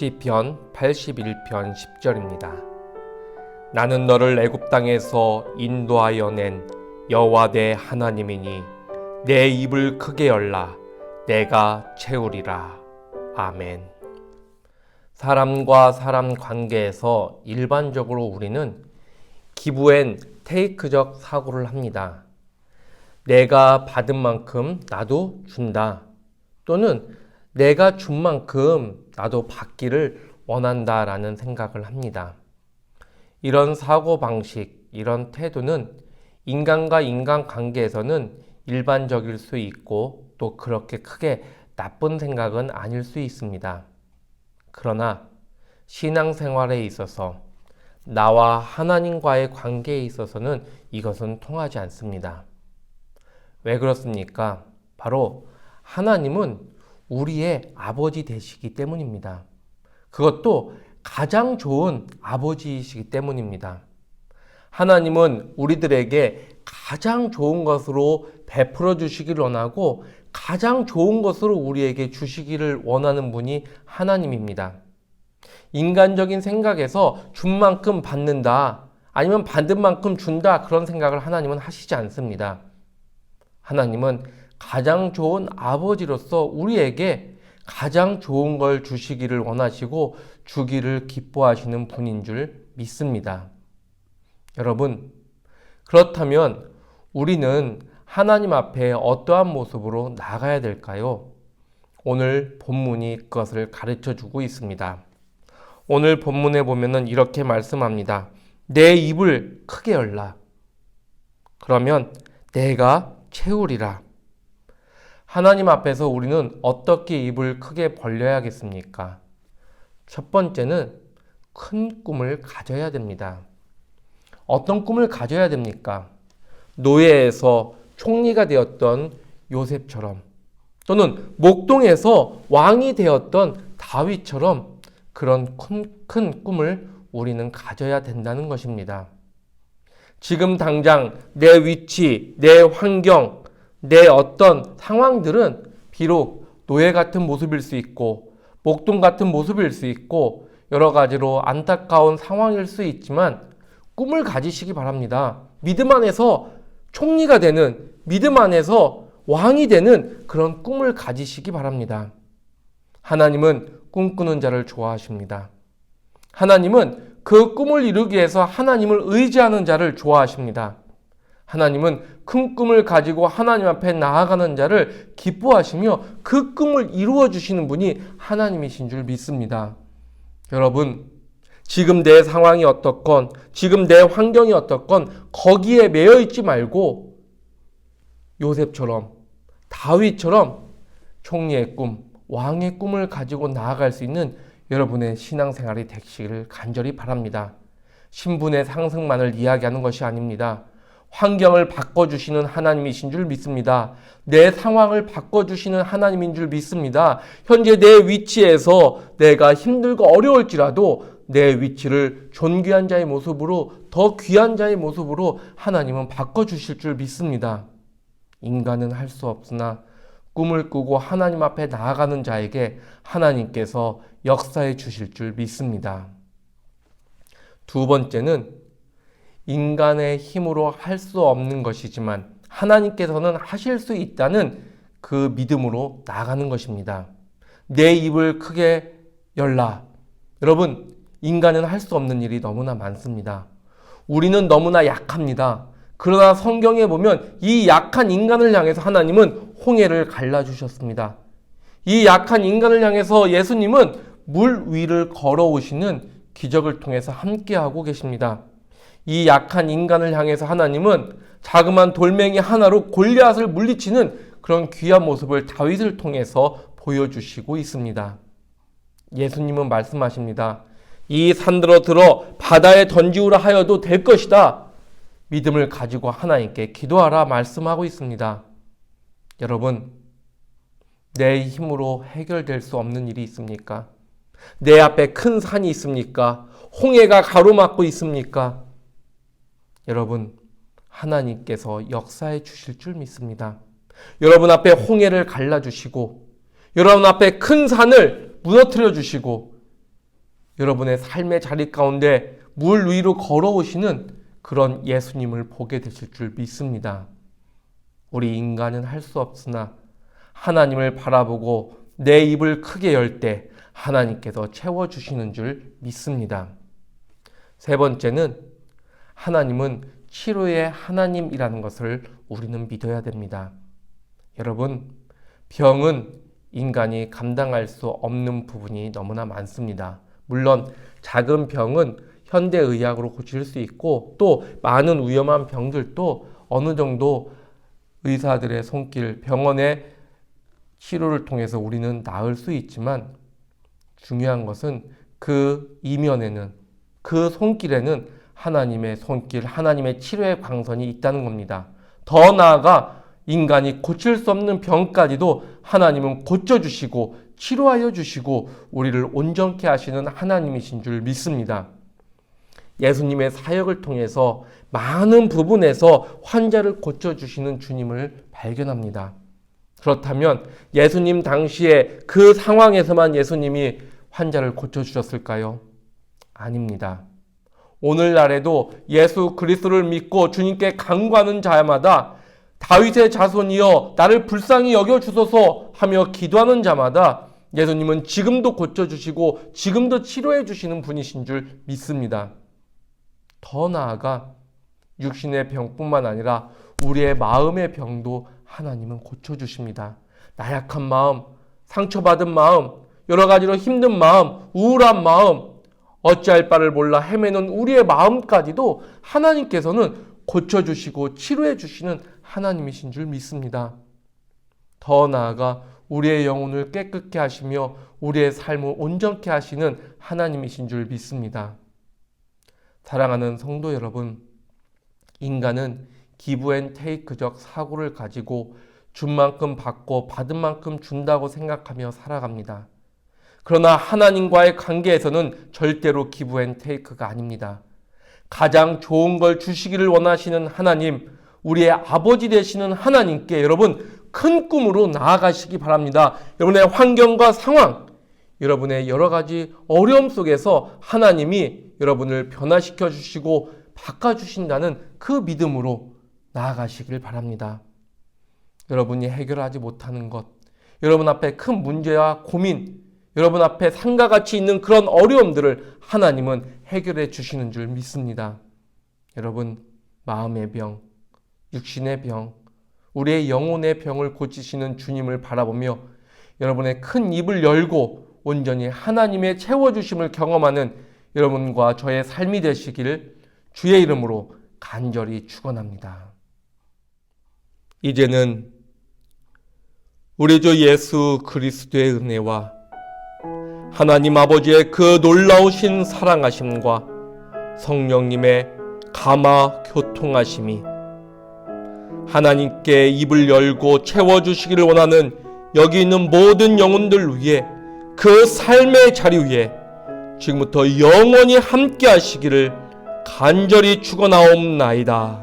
시편 81편 10절입니다. 나는 너를 애굽 땅에서 인도하여 낸 여호와 내 하나님이니 내 입을 크게 열라 내가 채우리라. 아멘. 사람과 사람 관계에서 일반적으로 우리는 기브 앤 테이크적 사고를 합니다. 내가 받은 만큼 나도 준다. 또는 내가 준 만큼 나도 받기를 원한다라는 생각을 합니다. 이런 사고방식, 이런 태도는 인간과 인간 관계에서는 일반적일 수 있고 또 그렇게 크게 나쁜 생각은 아닐 수 있습니다. 그러나 신앙생활에 있어서 나와 하나님과의 관계에 있어서는 이것은 통하지 않습니다. 왜 그렇습니까? 바로 하나님은 우리의 아버지 되시기 때문입니다. 그것도 가장 좋은 아버지이시기 때문입니다. 하나님은 우리들에게 가장 좋은 것으로 베풀어 주시기를 원하고 가장 좋은 것으로 우리에게 주시기를 원하는 분이 하나님입니다. 인간적인 생각에서 준 만큼 받는다, 아니면 받은 만큼 준다, 그런 생각을 하나님은 하시지 않습니다. 하나님은 가장 좋은 아버지로서 우리에게 가장 좋은 걸 주시기를 원하시고 주기를 기뻐하시는 분인 줄 믿습니다. 여러분, 그렇다면 우리는 하나님 앞에 어떠한 모습으로 나가야 될까요? 오늘 본문이 그것을 가르쳐 주고 있습니다. 오늘 본문에 보면은 이렇게 말씀합니다. 내 입을 크게 열라. 그러면 내가 채우리라. 하나님 앞에서 우리는 어떻게 입을 크게 벌려야겠습니까? 첫 번째는 큰 꿈을 가져야 됩니다. 어떤 꿈을 가져야 됩니까? 노예에서 총리가 되었던 요셉처럼, 또는 목동에서 왕이 되었던 다윗처럼 그런 큰 꿈을 우리는 가져야 된다는 것입니다. 지금 당장 내 위치, 내 환경, 내 어떤 상황들은 비록 노예 같은 모습일 수 있고 목동 같은 모습일 수 있고 여러 가지로 안타까운 상황일 수 있지만 꿈을 가지시기 바랍니다. 믿음 안에서 총리가 되는, 믿음 안에서 왕이 되는 그런 꿈을 가지시기 바랍니다. 하나님은 꿈꾸는 자를 좋아하십니다. 하나님은 그 꿈을 이루기 위해서 하나님을 의지하는 자를 좋아하십니다. 하나님은 큰 꿈을 가지고 하나님 앞에 나아가는 자를 기뻐하시며 그 꿈을 이루어 주시는 분이 하나님이신 줄 믿습니다. 여러분, 지금 내 상황이 어떻건, 지금 내 환경이 어떻건 거기에 매여 있지 말고 요셉처럼, 다윗처럼 총리의 꿈, 왕의 꿈을 가지고 나아갈 수 있는 여러분의 신앙생활이 되시기를 간절히 바랍니다. 신분의 상승만을 이야기하는 것이 아닙니다. 환경을 바꿔주시는 하나님이신 줄 믿습니다. 내 상황을 바꿔주시는 하나님인 줄 믿습니다. 현재 내 위치에서 내가 힘들고 어려울지라도 내 위치를 존귀한 자의 모습으로, 더 귀한 자의 모습으로 하나님은 바꿔주실 줄 믿습니다. 인간은 할 수 없으나 꿈을 꾸고 하나님 앞에 나아가는 자에게 하나님께서 역사해 주실 줄 믿습니다. 두 번째는 인간의 힘으로 할 수 없는 것이지만 하나님께서는 하실 수 있다는 그 믿음으로 나아가는 것입니다. 내 입을 크게 열라. 여러분, 인간은 할 수 없는 일이 너무나 많습니다. 우리는 너무나 약합니다. 그러나 성경에 보면 이 약한 인간을 향해서 하나님은 홍해를 갈라주셨습니다. 이 약한 인간을 향해서 예수님은 물 위를 걸어오시는 기적을 통해서 함께하고 계십니다. 이 약한 인간을 향해서 하나님은 자그마한 돌멩이 하나로 골리앗을 물리치는 그런 귀한 모습을 다윗을 통해서 보여주시고 있습니다. 예수님은 말씀하십니다. 이 산들어 들어 바다에 던지우라 하여도 될 것이다. 믿음을 가지고 하나님께 기도하라 말씀하고 있습니다. 여러분, 내 힘으로 해결될 수 없는 일이 있습니까? 내 앞에 큰 산이 있습니까? 홍해가 가로막고 있습니까? 여러분, 하나님께서 역사해 주실 줄 믿습니다. 여러분 앞에 홍해를 갈라주시고 여러분 앞에 큰 산을 무너뜨려 주시고 여러분의 삶의 자리 가운데 물 위로 걸어오시는 그런 예수님을 보게 되실 줄 믿습니다. 우리 인간은 할 수 없으나 하나님을 바라보고 내 입을 크게 열 때 하나님께서 채워주시는 줄 믿습니다. 세 번째는 하나님은 치료의 하나님이라는 것을 우리는 믿어야 됩니다. 여러분, 병은 인간이 감당할 수 없는 부분이 너무나 많습니다. 물론 작은 병은 현대의학으로 고칠 수 있고 또 많은 위험한 병들도 어느 정도 의사들의 손길, 병원의 치료를 통해서 우리는 나을 수 있지만 중요한 것은 그 이면에는, 그 손길에는 하나님의 손길, 하나님의 치료의 광선이 있다는 겁니다. 더 나아가 인간이 고칠 수 없는 병까지도 하나님은 고쳐주시고 치료하여 주시고 우리를 온전케 하시는 하나님이신 줄 믿습니다. 예수님의 사역을 통해서 많은 부분에서 환자를 고쳐주시는 주님을 발견합니다. 그렇다면 예수님 당시에 그 상황에서만 예수님이 환자를 고쳐주셨을까요? 아닙니다. 오늘날에도 예수 그리스도를 믿고 주님께 간구하는 자마다 다윗의 자손이여 나를 불쌍히 여겨주소서 하며 기도하는 자마다 예수님은 지금도 고쳐주시고 지금도 치료해 주시는 분이신 줄 믿습니다. 더 나아가 육신의 병뿐만 아니라 우리의 마음의 병도 하나님은 고쳐주십니다. 나약한 마음, 상처받은 마음, 여러 가지로 힘든 마음, 우울한 마음, 어찌할 바를 몰라 헤매는 우리의 마음까지도 하나님께서는 고쳐주시고 치료해 주시는 하나님이신 줄 믿습니다. 더 나아가 우리의 영혼을 깨끗게 하시며 우리의 삶을 온전케 하시는 하나님이신 줄 믿습니다. 사랑하는 성도 여러분, 인간은 기브 앤 테이크적 사고를 가지고 준 만큼 받고 받은 만큼 준다고 생각하며 살아갑니다. 그러나 하나님과의 관계에서는 절대로 기브 앤 테이크가 아닙니다. 가장 좋은 걸 주시기를 원하시는 하나님, 우리의 아버지 되시는 하나님께 여러분 큰 꿈으로 나아가시기 바랍니다. 여러분의 환경과 상황, 여러분의 여러 가지 어려움 속에서 하나님이 여러분을 변화시켜 주시고 바꿔주신다는 그 믿음으로 나아가시길 바랍니다. 여러분이 해결하지 못하는 것, 여러분 앞에 큰 문제와 고민, 여러분 앞에 산과 같이 있는 그런 어려움들을 하나님은 해결해 주시는 줄 믿습니다. 여러분, 마음의 병, 육신의 병, 우리의 영혼의 병을 고치시는 주님을 바라보며 여러분의 큰 입을 열고 온전히 하나님의 채워주심을 경험하는 여러분과 저의 삶이 되시기를 주의 이름으로 간절히 축원합니다. 이제는 우리 주 예수 그리스도의 은혜와 하나님 아버지의 그 놀라우신 사랑하심과 성령님의 감화 교통하심이 하나님께 입을 열고 채워주시기를 원하는 여기 있는 모든 영혼들 위해 그 삶의 자리 위에 지금부터 영원히 함께 하시기를 간절히 축원하옵나이다.